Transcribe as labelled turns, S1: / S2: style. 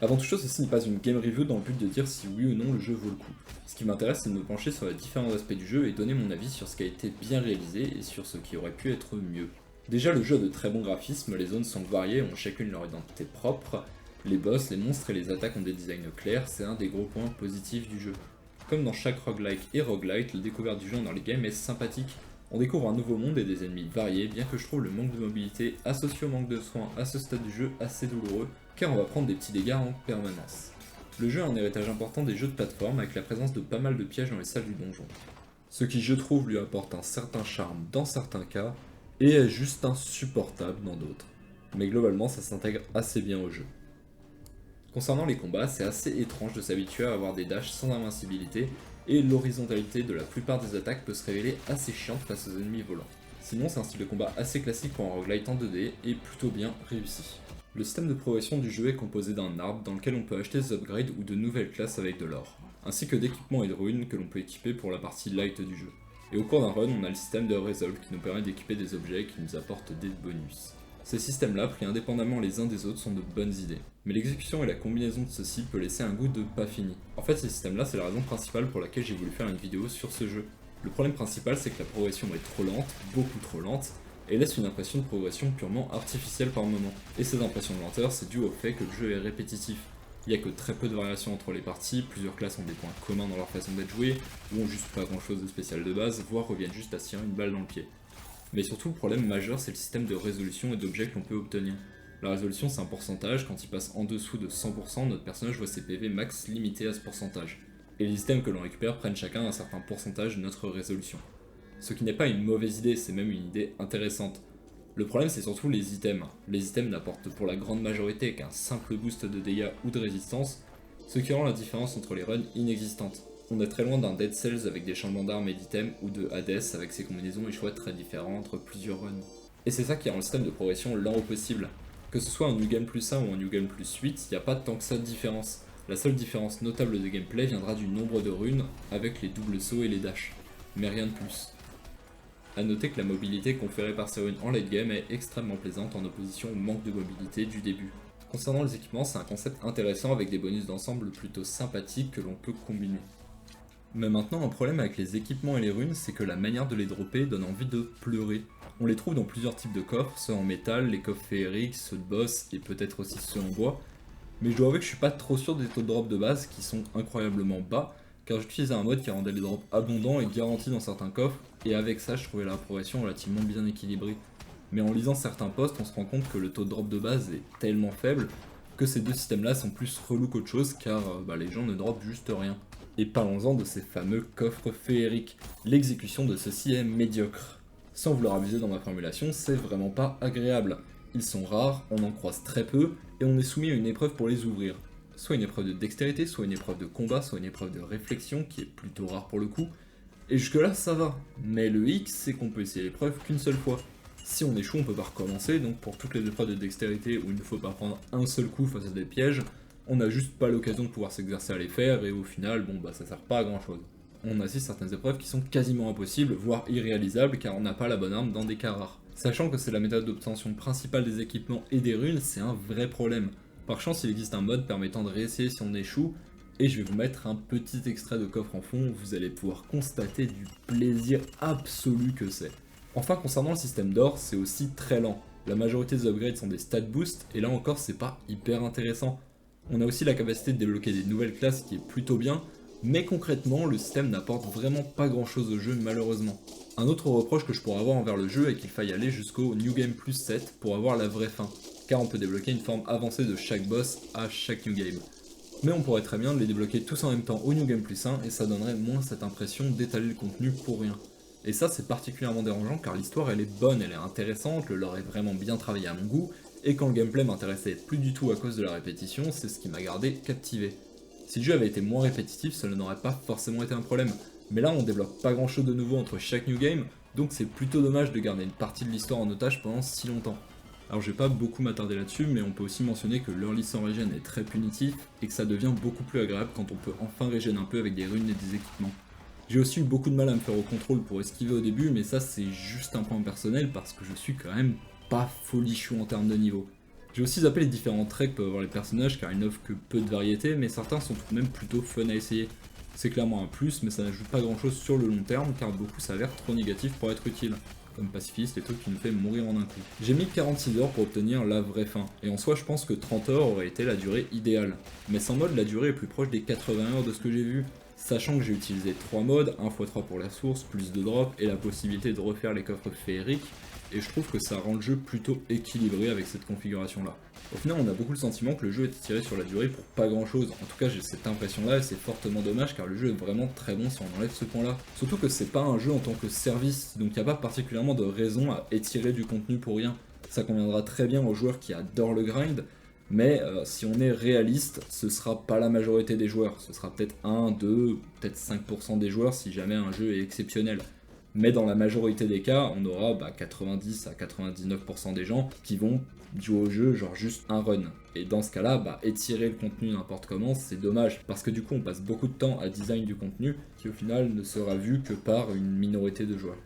S1: Avant toute chose, ceci n'est pas une game review dans le but de dire si oui ou non le jeu vaut le coup. Ce qui m'intéresse, c'est de me pencher sur les différents aspects du jeu et donner mon avis sur ce qui a été bien réalisé et sur ce qui aurait pu être mieux. Déjà, le jeu a de très bons graphismes, les zones sont variées, ont chacune leur identité propre, les boss, les monstres et les attaques ont des designs clairs, c'est un des gros points positifs du jeu. Comme dans chaque roguelike et roguelite, la découverte du jeu dans les games est sympathique. On découvre un nouveau monde et des ennemis variés, bien que je trouve le manque de mobilité associé au manque de soins à ce stade du jeu assez douloureux, car on va prendre des petits dégâts en permanence. Le jeu a un héritage important des jeux de plateforme avec la présence de pas mal de pièges dans les salles du donjon. Ce qui je trouve lui apporte un certain charme dans certains cas, et est juste insupportable dans d'autres. Mais globalement ça s'intègre assez bien au jeu. Concernant les combats, c'est assez étrange de s'habituer à avoir des dashs sans invincibilité, et l'horizontalité de la plupart des attaques peut se révéler assez chiante face aux ennemis volants. Sinon c'est un style de combat assez classique pour un roguelite en 2D, et plutôt bien réussi. Le système de progression du jeu est composé d'un arbre dans lequel on peut acheter des upgrades ou de nouvelles classes avec de l'or, ainsi que d'équipements et de runes que l'on peut équiper pour la partie light du jeu. Et au cours d'un run, on a le système de Resolve qui nous permet d'équiper des objets qui nous apportent des bonus. Ces systèmes-là, pris indépendamment les uns des autres, sont de bonnes idées. Mais l'exécution et la combinaison de ceux-ci peut laisser un goût de pas fini. En fait, ces systèmes-là, c'est la raison principale pour laquelle j'ai voulu faire une vidéo sur ce jeu. Le problème principal, c'est que la progression est trop lente, beaucoup trop lente, et laisse une impression de progression purement artificielle par moment. Et ces impressions de lenteur, c'est dû au fait que le jeu est répétitif. Il n'y a que très peu de variations entre les parties, plusieurs classes ont des points communs dans leur façon d'être jouées, ou ont juste pas grand chose de spécial de base, voire reviennent juste à se tirer une balle dans le pied. Mais surtout, le problème majeur, c'est le système de résolution et d'objets que l'on peut obtenir. La résolution, c'est un pourcentage, quand il passe en dessous de 100%, notre personnage voit ses PV max limités à ce pourcentage. Et les items que l'on récupère prennent chacun un certain pourcentage de notre résolution. Ce qui n'est pas une mauvaise idée, c'est même une idée intéressante. Le problème, c'est surtout les items. Les items n'apportent pour la grande majorité qu'un simple boost de dégâts ou de résistance, ce qui rend la différence entre les runs inexistante. On est très loin d'un Dead Cells avec des changements d'armes et d'items, ou de Hades avec ses combinaisons et choix très différents entre plusieurs runs. Et c'est ça qui rend le système de progression lent au possible. Que ce soit un New Game plus 1 ou un New Game plus 8, il n'y a pas tant que ça de différence. La seule différence notable de gameplay viendra du nombre de runes avec les doubles sauts et les dashs. Mais rien de plus. A noter que la mobilité conférée par ces runes en late game est extrêmement plaisante en opposition au manque de mobilité du début. Concernant les équipements, c'est un concept intéressant avec des bonus d'ensemble plutôt sympathiques que l'on peut combiner. Mais maintenant, un problème avec les équipements et les runes, c'est que la manière de les dropper donne envie de pleurer. On les trouve dans plusieurs types de coffres, ceux en métal, les coffres féeriques, ceux de boss et peut-être aussi ceux en bois. Mais je dois avouer que je suis pas trop sûr des taux de drop de base qui sont incroyablement bas, car j'utilisais un mode qui rendait les drops abondants et garantis dans certains coffres, et avec ça je trouvais la progression relativement bien équilibrée. Mais en lisant certains posts, on se rend compte que le taux de drop de base est tellement faible que ces deux systèmes-là sont plus relous qu'autre chose, car les gens ne dropent juste rien. Et parlons-en de ces fameux coffres féeriques. L'exécution de ceux-ci est médiocre. Sans vouloir abuser dans ma formulation, c'est vraiment pas agréable. Ils sont rares, on en croise très peu, et on est soumis à une épreuve pour les ouvrir. Soit une épreuve de dextérité, soit une épreuve de combat, soit une épreuve de réflexion, qui est plutôt rare pour le coup. Et jusque là ça va, mais le hic c'est qu'on peut essayer l'épreuve qu'une seule fois. Si on échoue on peut pas recommencer, donc pour toutes les épreuves de dextérité où il ne faut pas prendre un seul coup face à des pièges, on n'a juste pas l'occasion de pouvoir s'exercer à les faire, et au final ça sert pas à grand chose. On assiste certaines épreuves qui sont quasiment impossibles, voire irréalisables, car on n'a pas la bonne arme dans des cas rares. Sachant que c'est la méthode d'obtention principale des équipements et des runes, c'est un vrai problème. Par chance, il existe un mode permettant de réessayer si on échoue, et je vais vous mettre un petit extrait de coffre en fond, vous allez pouvoir constater du plaisir absolu que c'est. Enfin, concernant le système d'or, c'est aussi très lent. La majorité des upgrades sont des stat boosts, et là encore c'est pas hyper intéressant. On a aussi la capacité de débloquer des nouvelles classes qui est plutôt bien, mais concrètement, le système n'apporte vraiment pas grand chose au jeu malheureusement. Un autre reproche que je pourrais avoir envers le jeu est qu'il faille aller jusqu'au New Game Plus 7 pour avoir la vraie fin, car on peut débloquer une forme avancée de chaque boss à chaque New Game. Mais on pourrait très bien les débloquer tous en même temps au New Game Plus 1 et ça donnerait moins cette impression d'étaler le contenu pour rien. Et ça c'est particulièrement dérangeant car l'histoire elle est bonne, elle est intéressante, le lore est vraiment bien travaillé à mon goût, et quand le gameplay m'intéressait plus du tout à cause de la répétition, c'est ce qui m'a gardé captivé. Si le jeu avait été moins répétitif, cela n'aurait pas forcément été un problème, mais là on débloque pas grand chose de nouveau entre chaque New Game, donc c'est plutôt dommage de garder une partie de l'histoire en otage pendant si longtemps. Alors je vais pas beaucoup m'attarder là-dessus, mais on peut aussi mentionner que l'early sans regen est très punitif, et que ça devient beaucoup plus agréable quand on peut enfin regen un peu avec des runes et des équipements. J'ai aussi eu beaucoup de mal à me faire au contrôle pour esquiver au début, mais ça c'est juste un point personnel parce que je suis quand même pas folichon en termes de niveau. J'ai aussi zappé les différents traits que peuvent avoir les personnages car ils n'offrent que peu de variété, mais certains sont tout de même plutôt fun à essayer. C'est clairement un plus, mais ça n'ajoute pas grand chose sur le long terme car beaucoup s'avèrent trop négatifs pour être utiles. Comme pacifiste, les trucs qui nous fait mourir en un coup. J'ai mis 46 heures pour obtenir la vraie fin, et en soi je pense que 30 heures aurait été la durée idéale. Mais sans mode, la durée est plus proche des 80 heures de ce que j'ai vu, sachant que j'ai utilisé 3 modes, 1x3 pour la source, plus de drop, et la possibilité de refaire les coffres féeriques, et je trouve que ça rend le jeu plutôt équilibré avec cette configuration là. Au final, on a beaucoup le sentiment que le jeu est tiré sur la durée pour pas grand chose. En tout cas, j'ai cette impression là et c'est fortement dommage car le jeu est vraiment très bon si on enlève ce point là. Surtout que c'est pas un jeu en tant que service, donc il n'y a pas particulièrement de raison à étirer du contenu pour rien. Ça conviendra très bien aux joueurs qui adorent le grind, mais si on est réaliste, ce sera pas la majorité des joueurs. Ce sera peut-être 1, 2, peut-être 5% des joueurs si jamais un jeu est exceptionnel. Mais dans la majorité des cas, on aura 90 à 99% des gens qui vont jouer au jeu genre juste un run. Et dans ce cas-là, étirer le contenu n'importe comment, c'est dommage, parce que du coup on passe beaucoup de temps à design du contenu qui au final ne sera vu que par une minorité de joueurs.